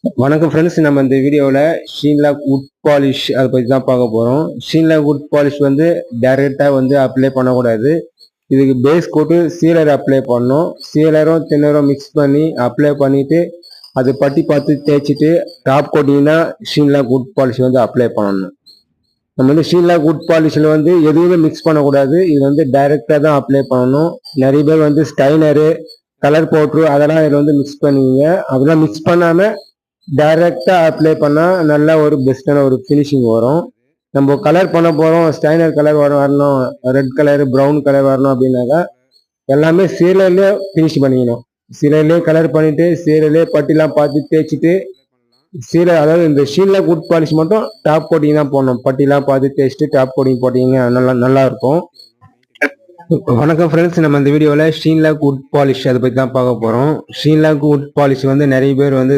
வணக்கம் ஃப்ரெண்ட்ஸ், நம்ம இந்த வீடியோவில் ஷீன்லாக் வுட் பாலிஷ் அதை பற்றி தான் பார்க்க போகிறோம். ஷீன்லாக் வுட் பாலிஷ் வந்து டைரெக்டாக வந்து அப்ளை பண்ணக்கூடாது. இதுக்கு பேஸ் கோட்டு சீலர் அப்ளை பண்ணணும். சீலரும் தின்னரும் மிக்ஸ் பண்ணி அப்ளை பண்ணிவிட்டு அது பட்டி பார்த்து தேய்ச்சிட்டு டாப் கோட்டிங் தான் ஷீன்லாக் வுட் பாலிஷ் வந்து அப்ளை பண்ணணும். நம்ம வந்து ஷீன்லாக் வுட் பாலிஷில் வந்து எதுவுமே மிக்ஸ் பண்ணக்கூடாது. இது வந்து டைரெக்டாக தான் அப்ளை பண்ணணும். நிறைய பேர் வந்து ஸ்டைனரு, கலர் பவுட்ரு அதெல்லாம் இதில் வந்து மிக்ஸ் பண்ணுவீங்க. அதெல்லாம் மிக்ஸ் பண்ணாமல் டைரக்டா அப்ளை பண்ணா நல்ல ஒரு பெஸ்டான ஒரு ஃபினிஷிங் வரும். நம்ம கலர் பண்ண போறோம், ஸ்டைனர் கலர் வரணும், ரெட் கலர், ப்ரௌன் கலர் வரணும் அப்படின்னாக்கா எல்லாமே சீலர்லயே ஃபினிஷ் பண்ணிக்கணும். சீலர்லயே கலர் பண்ணிட்டு சீலர்லயே பட்டிலாம் பார்த்து தேய்ச்சிட்டு சீலர், அதாவது இந்த ஷீன்லாக் வுட் பாலிஷ் மட்டும் டாப் கோட்டிங் தான் போடணும். பட்டிலாம் பார்த்து தேய்ச்சிட்டு டாப் கோட்டிங் போட்டீங்கன்னா நல்லா இருக்கும். வணக்கம் ஃப்ரெண்ட்ஸ், நம்ம இந்த வீடியோவில் ஷீன்லாக் வுட் பாலிஷ் அதை பற்றி தான் பார்க்க போகிறோம். ஷீன்லாக் வுட் பாலிஷ் வந்து நிறைய பேர் வந்து